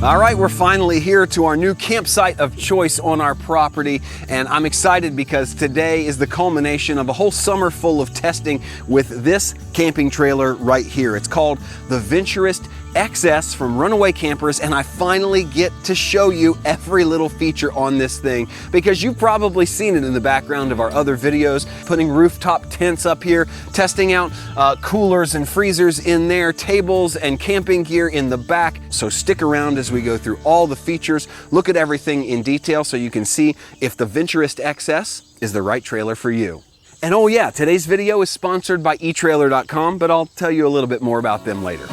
All right, we're finally here to our new campsite of choice on our property, and I'm excited because today is the culmination of a whole summer full of testing with this camping trailer right here. It's called the Venturist XS from Runaway Campers, and I finally get to show you every little feature on this thing because you've probably seen it in the background of our other videos, putting rooftop tents up here, testing out coolers and freezers in there, tables and camping gear in the back. So stick around as we go through all the features, look at everything in detail so you can see if the Venturist XS is the right trailer for you. And oh yeah, today's video is sponsored by eTrailer.com, but I'll tell you a little bit more about them later.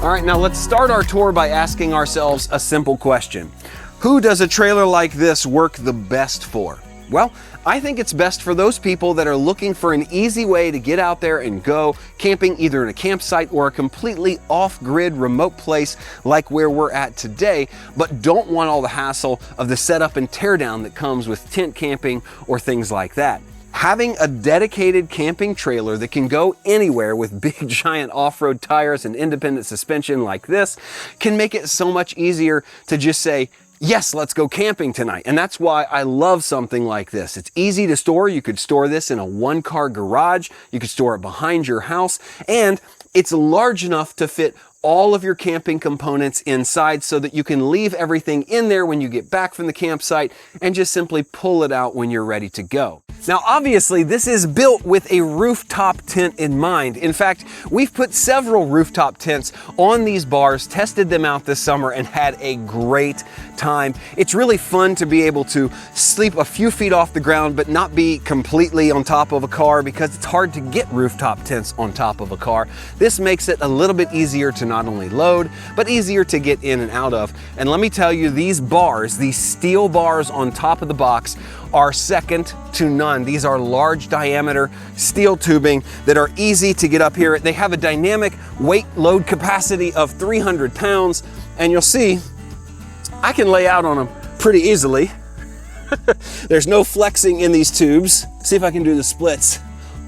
All right, now let's start our tour by asking ourselves a simple question. Who does a trailer like this work the best for? Well, I think it's best for those people that are looking for an easy way to get out there and go camping either in a campsite or a completely off-grid remote place like where we're at today, but don't want all the hassle of the setup and teardown that comes with tent camping or things like that. Having a dedicated camping trailer that can go anywhere with big giant off-road tires and independent suspension like this can make it so much easier to just say, yes, let's go camping tonight. And that's why I love something like this. It's easy to store. You could store this in a one-car garage. You could store it behind your house. And it's large enough to fit all of your camping components inside so that you can leave everything in there when you get back from the campsite and just simply pull it out when you're ready to go. Now, obviously, this is built with a rooftop tent in mind. In fact, we've put several rooftop tents on these bars, tested them out this summer, and had a great time. It's really fun to be able to sleep a few feet off the ground, but not be completely on top of a car because it's hard to get rooftop tents on top of a car. This makes it a little bit easier to not only load, but easier to get in and out of. And let me tell you, these bars, these steel bars on top of the box, are second to none. These are large diameter steel tubing that are easy to get up here. They have a dynamic weight load capacity of 300 pounds, and you'll see I can lay out on them pretty easily. There's no flexing in these tubes. See if I can do the splits.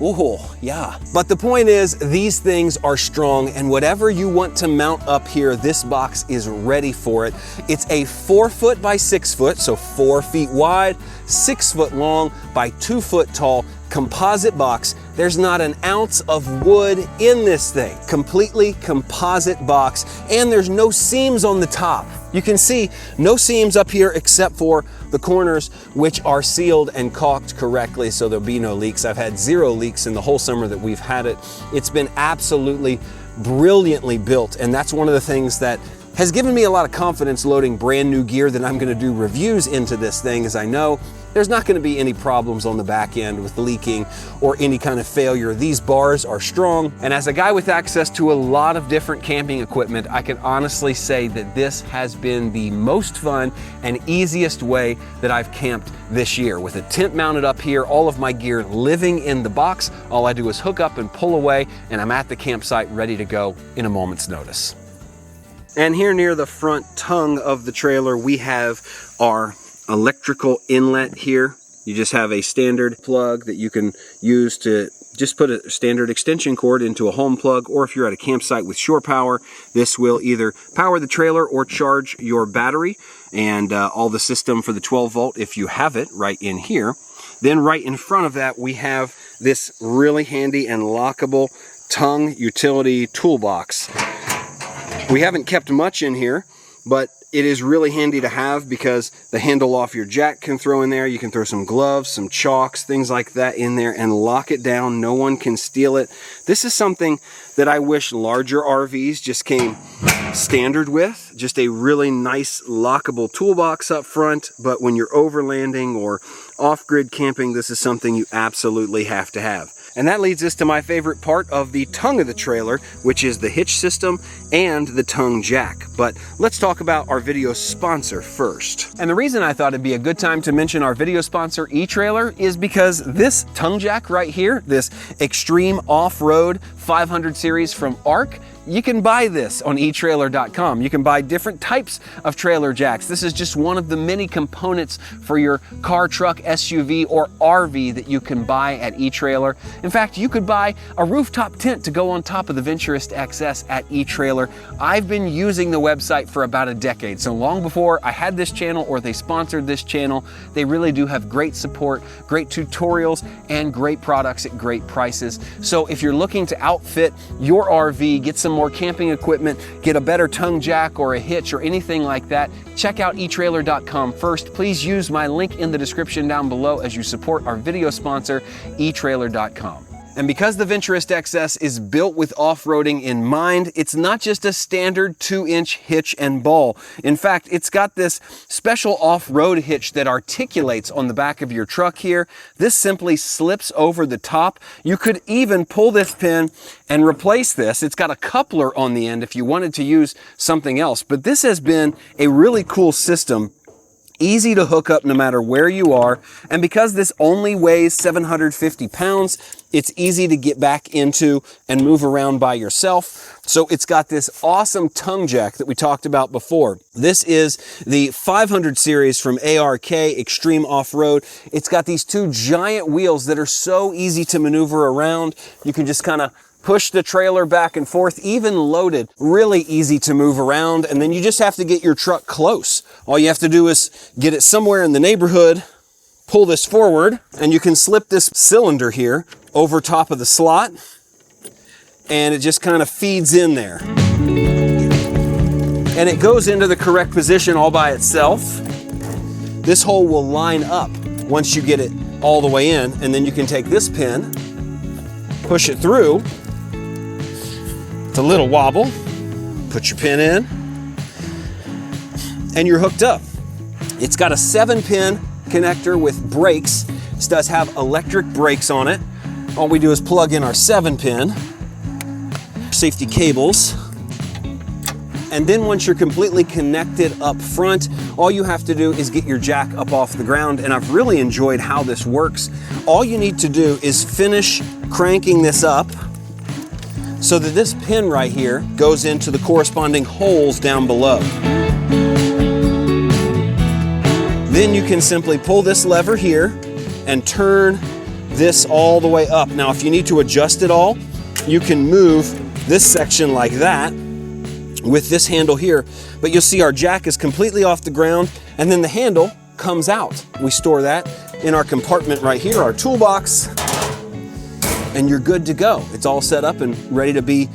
Oh, yeah. But the point is, these things are strong, and whatever you want to mount up here, this box is ready for it. It's a 4 foot by 6 foot, so 4 feet wide, 6 foot long by 2 foot tall composite box. There's not an ounce of wood in this thing. Completely composite box, and there's no seams on the top. You can see no seams up here except for the corners, which are sealed and caulked correctly, so there'll be no leaks. I've had 0 leaks in the whole summer that we've had it. It's been absolutely brilliantly built, and that's one of the things that has given me a lot of confidence loading brand new gear that I'm gonna do reviews into this thing, as I know there's not gonna be any problems on the back end with leaking or any kind of failure. These bars are strong, and as a guy with access to a lot of different camping equipment, I can honestly say that this has been the most fun and easiest way that I've camped this year. With a tent mounted up here, all of my gear living in the box, all I do is hook up and pull away, and I'm at the campsite ready to go in a moment's notice. And here near the front tongue of the trailer, we have our electrical inlet here. You just have a standard plug that you can use to just put a standard extension cord into a home plug, or if you're at a campsite with shore power, this will either power the trailer or charge your battery and all the system for the 12 volt if you have it right in here. Then right in front of that, we have this really handy and lockable tongue utility toolbox. We haven't kept much in here, but it is really handy to have because the handle off your jack can throw in there. You can throw some gloves, some chalks, things like that in there and lock it down. No one can steal it. This is something that I wish larger RVs just came standard with. Just a really nice lockable toolbox up front, but when you're overlanding or off-grid camping, this is something you absolutely have to have. And that leads us to my favorite part of the tongue of the trailer, which is the hitch system and the tongue jack. But let's talk about our video sponsor first. And the reason I thought it'd be a good time to mention our video sponsor, eTrailer, is because this tongue jack right here, this extreme off-road 500 series from ARC, you can buy this on eTrailer.com. You can buy different types of trailer jacks. This is just one of the many components for your car, truck, SUV, or RV that you can buy at eTrailer. In fact, you could buy a rooftop tent to go on top of the Venturist XS at eTrailer. I've been using the website for about a decade, so long before I had this channel or they sponsored this channel. They really do have great support, great tutorials, and great products at great prices. So if you're looking to outfit your RV, get some more camping equipment, get a better tongue jack or a hitch or anything like that, check out eTrailer.com first. Please use my link in the description down below as you support our video sponsor, eTrailer.com. And because the Venturist XS is built with off-roading in mind, it's not just a standard 2-inch hitch and ball. In fact, it's got this special off-road hitch that articulates on the back of your truck here. This simply slips over the top. You could even pull this pin and replace this. It's got a coupler on the end if you wanted to use something else. But this has been a really cool system. Easy to hook up no matter where you are. And because this only weighs 750 pounds, it's easy to get back into and move around by yourself. So it's got this awesome tongue jack that we talked about before. This is the 500 series from ARK Extreme Off-Road. It's got these two giant wheels that are so easy to maneuver around. You can just kind of push the trailer back and forth, even loaded, really easy to move around. And then you just have to get your truck close. All you have to do is get it somewhere in the neighborhood, pull this forward, and you can slip this cylinder here over top of the slot, and it just kind of feeds in there. And it goes into the correct position all by itself. This hole will line up once you get it all the way in, and then you can take this pin, push it through. It's a little wobble. Put your pin in, and you're hooked up. It's got a 7-pin connector with brakes. This does have electric brakes on it. All we do is plug in our 7-pin, safety cables, and then once you're completely connected up front, all you have to do is get your jack up off the ground, and I've really enjoyed how this works. All you need to do is finish cranking this up so that this pin right here goes into the corresponding holes down below. Then you can simply pull this lever here and turn this all the way up. Now, if you need to adjust it all, you can move this section like that with this handle here, but you'll see our jack is completely off the ground, and then the handle comes out. We store that in our compartment right here, our toolbox, and you're good to go. It's all set up and ready to be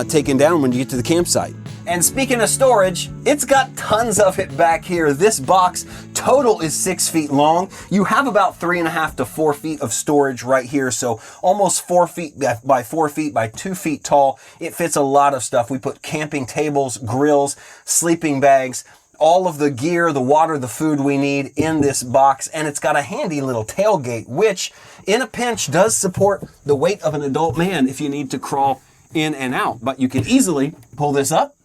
taken down when you get to the campsite. And speaking of storage, it's got tons of it back here. This box total is 6 feet long. You have about 3.5 to 4 feet of storage right here. So almost 4 feet by 4 feet by 2 feet tall. It fits a lot of stuff. We put camping tables, grills, sleeping bags, all of the gear, the water, the food we need in this box. And it's got a handy little tailgate, which in a pinch does support the weight of an adult man if you need to crawl in and out. But you can easily pull this up.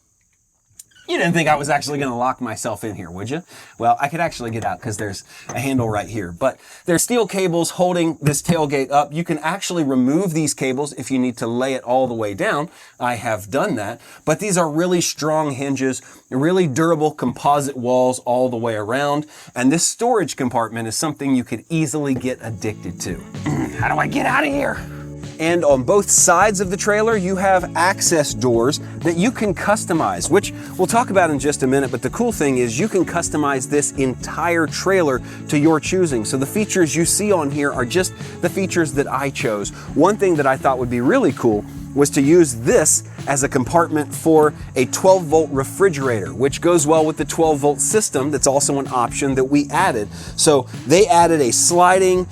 You didn't think I was actually going to lock myself in here, would you? Well, I could actually get out because there's a handle right here. But there's steel cables holding this tailgate up. You can actually remove these cables if you need to lay it all the way down. I have done that. But these are really strong hinges, really durable composite walls all the way around. And this storage compartment is something you could easily get addicted to. How do I get out of here? And on both sides of the trailer, you have access doors that you can customize, which we'll talk about in just a minute. But the cool thing is you can customize this entire trailer to your choosing. So the features you see on here are just the features that I chose. One thing that I thought would be really cool was to use this as a compartment for a 12-volt refrigerator, which goes well with the 12-volt system. That's also an option that we added. So they added a sliding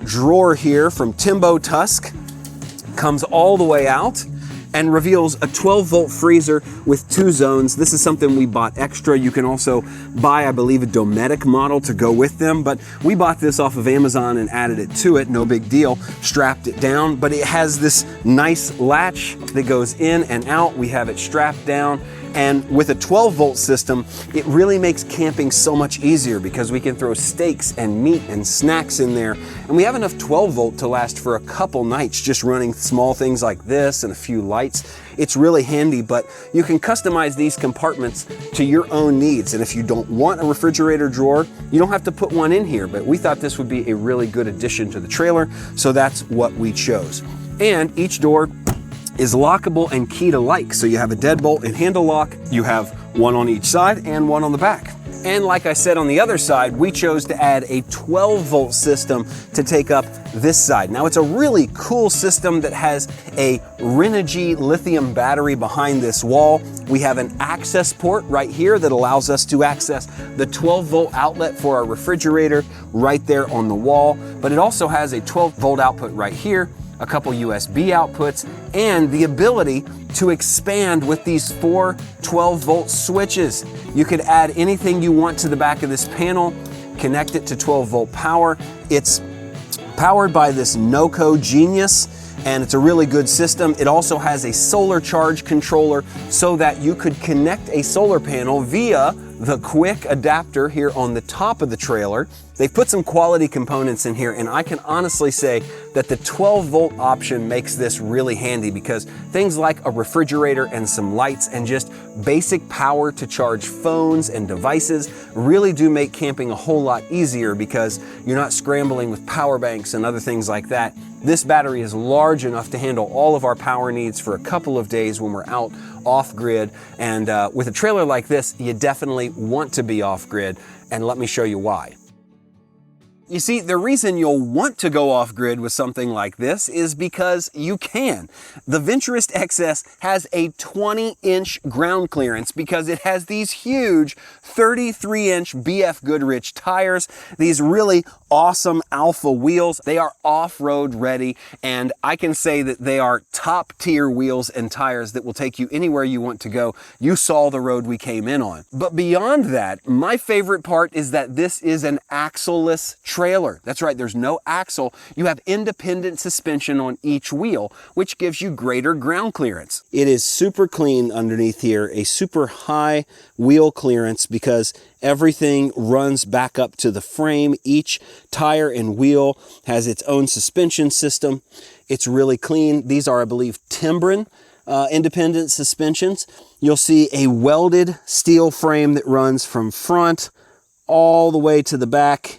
drawer here from Timbo Tusk. Comes all the way out and reveals a 12-volt freezer with 2 zones. This is something we bought extra. You can also buy, I believe, a Dometic model to go with them, but we bought this off of Amazon and added it to it. No big deal. Strapped it down, but it has this nice latch that goes in and out. We have it strapped down, And with a 12-volt system, it really makes camping so much easier because we can throw steaks and meat and snacks in there. And we have enough 12-volt to last for a couple nights just running small things like this and a few lights. It's really handy, but you can customize these compartments to your own needs. And if you don't want a refrigerator drawer, you don't have to put one in here, but we thought this would be a really good addition to the trailer, so that's what we chose. And each door is lockable and keyed alike. So you have a deadbolt and handle lock, you have one on each side and one on the back. And like I said on the other side, we chose to add a 12-volt system to take up this side. Now it's a really cool system that has a Renogy lithium battery behind this wall. We have an access port right here that allows us to access the 12-volt outlet for our refrigerator right there on the wall. But it also has a 12-volt output right here, a couple USB outputs, and the ability to expand with these 4 12-volt switches. You could add anything you want to the back of this panel, connect it to 12-volt power. It's powered by this NOCO Genius, and it's a really good system. It also has a solar charge controller so that you could connect a solar panel via the quick adapter here on the top of the trailer. They've put some quality components in here, and I can honestly say that the 12-volt option makes this really handy because things like a refrigerator and some lights and just basic power to charge phones and devices really do make camping a whole lot easier because you're not scrambling with power banks and other things like that. This battery is large enough to handle all of our power needs for a couple of days when we're out off-grid, and with a trailer like this, you definitely want to be off-grid, and let me show you why. You see, the reason you'll want to go off-grid with something like this is because you can. The Venturist XS has a 20-inch ground clearance because it has these huge 33-inch BF Goodrich tires, these really awesome alpha wheels. They are off-road ready, and I can say that they are top-tier wheels and tires that will take you anywhere you want to go. You saw the road we came in on. But beyond that, my favorite part is that this is an axle-less trailer. That's right, there's no axle. You have independent suspension on each wheel, which gives you greater ground clearance. It is super clean underneath here, a super high wheel clearance because everything runs back up to the frame. Each tire and wheel has its own suspension system. It's really clean. These are, I believe, Timbren independent suspensions. You'll see a welded steel frame that runs from front all the way to the back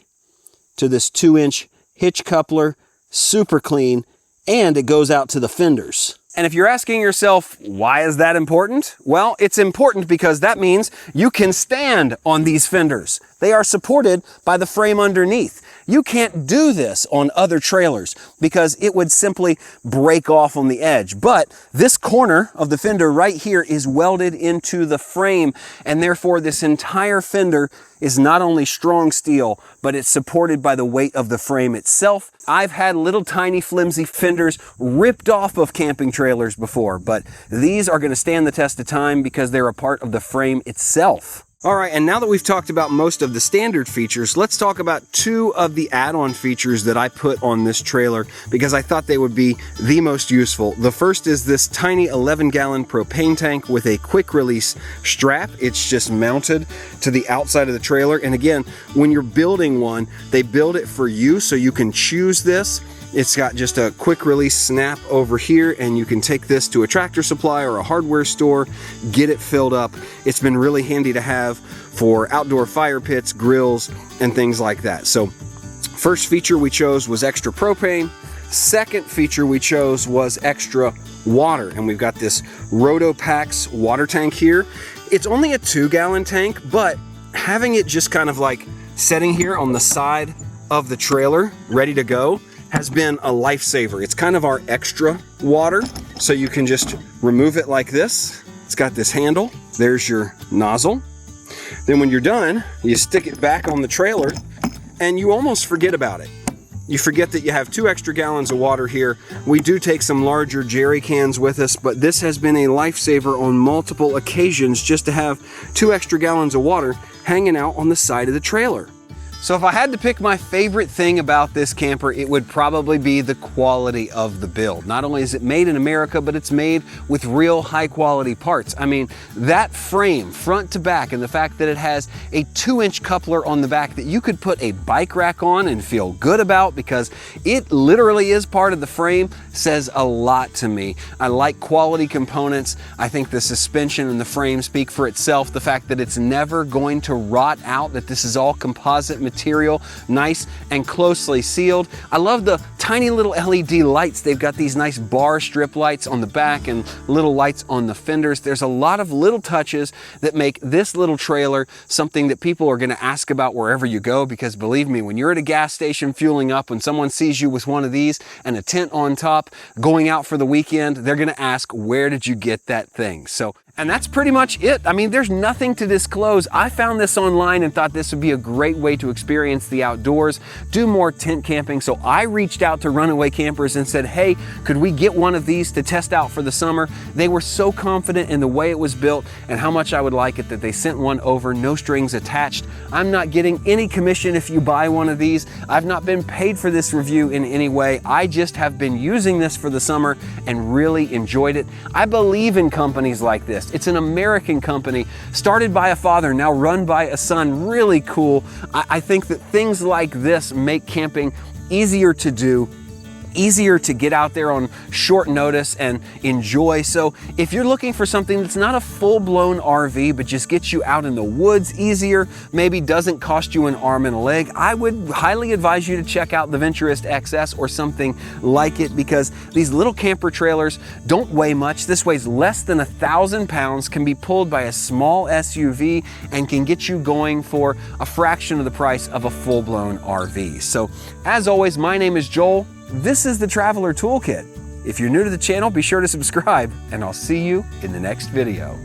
to this 2-inch hitch coupler. Super clean, and it goes out to the fenders. And if you're asking yourself, why is that important? Well, it's important because that means you can stand on these fenders. They are supported by the frame underneath. You can't do this on other trailers because it would simply break off on the edge. But this corner of the fender right here is welded into the frame, and therefore this entire fender is not only strong steel, but it's supported by the weight of the frame itself. I've had little tiny flimsy fenders ripped off of camping trailers before, but these are going to stand the test of time because they're a part of the frame itself. All right, and now that we've talked about most of the standard features, let's talk about 2 of the add-on features that I put on this trailer because I thought they would be the most useful. The first is this tiny 11-gallon propane tank with a quick release strap. It's just mounted to the outside of the trailer. And again, when you're building one, they build it for you so you can choose this. It's got just a quick release snap over here, and you can take this to a Tractor Supply or a hardware store, get it filled up. It's been really handy to have for outdoor fire pits, grills, and things like that. So first feature we chose was extra propane. Second feature we chose was extra water, and we've got this Rotopax water tank here. It's only a 2-gallon tank, but having it just kind of like sitting here on the side of the trailer ready to go has been a lifesaver. It's kind of our extra water, so you can just remove it like this. It's got this handle. There's your nozzle. Then when you're done, you stick it back on the trailer, and you almost forget about it. You forget that you have 2 extra gallons of water here. We do take some larger jerry cans with us, but this has been a lifesaver on multiple occasions just to have 2 extra gallons of water hanging out on the side of the trailer. So if I had to pick my favorite thing about this camper, it would probably be the quality of the build. Not only is it made in America, but it's made with real high quality parts. I mean, that frame front to back, and the fact that it has a 2-inch coupler on the back that you could put a bike rack on and feel good about because it literally is part of the frame, says a lot to me. I like quality components. I think the suspension and the frame speak for itself. The fact that it's never going to rot out, that this is all composite material, nice and closely sealed. I love the tiny little LED lights. They've got these nice bar strip lights on the back and little lights on the fenders. There's a lot of little touches that make this little trailer something that people are going to ask about wherever you go, because believe me, when you're at a gas station fueling up, when someone sees you with one of these and a tent on top going out for the weekend, they're going to ask, where did you get that thing? And that's pretty much it. I mean, there's nothing to disclose. I found this online and thought this would be a great way to experience the outdoors, do more tent camping. So I reached out to Runaway Campers and said, hey, could we get one of these to test out for the summer? They were so confident in the way it was built and how much I would like it that they sent one over, no strings attached. I'm not getting any commission if you buy one of these. I've not been paid for this review in any way. I just have been using this for the summer and really enjoyed it. I believe in companies like this. It's an American company, started by a father, now run by a son. Really cool. I think that things like this make camping easier to do, easier to get out there on short notice and enjoy. So if you're looking for something that's not a full-blown RV, but just gets you out in the woods easier, maybe doesn't cost you an arm and a leg, I would highly advise you to check out the Venturist XS or something like it, because these little camper trailers don't weigh much. This weighs less than 1,000 pounds, can be pulled by a small SUV, and can get you going for a fraction of the price of a full-blown RV. So as always, my name is Joel. This is the Traveler Toolkit. If you're new to the channel, be sure to subscribe, and I'll see you in the next video.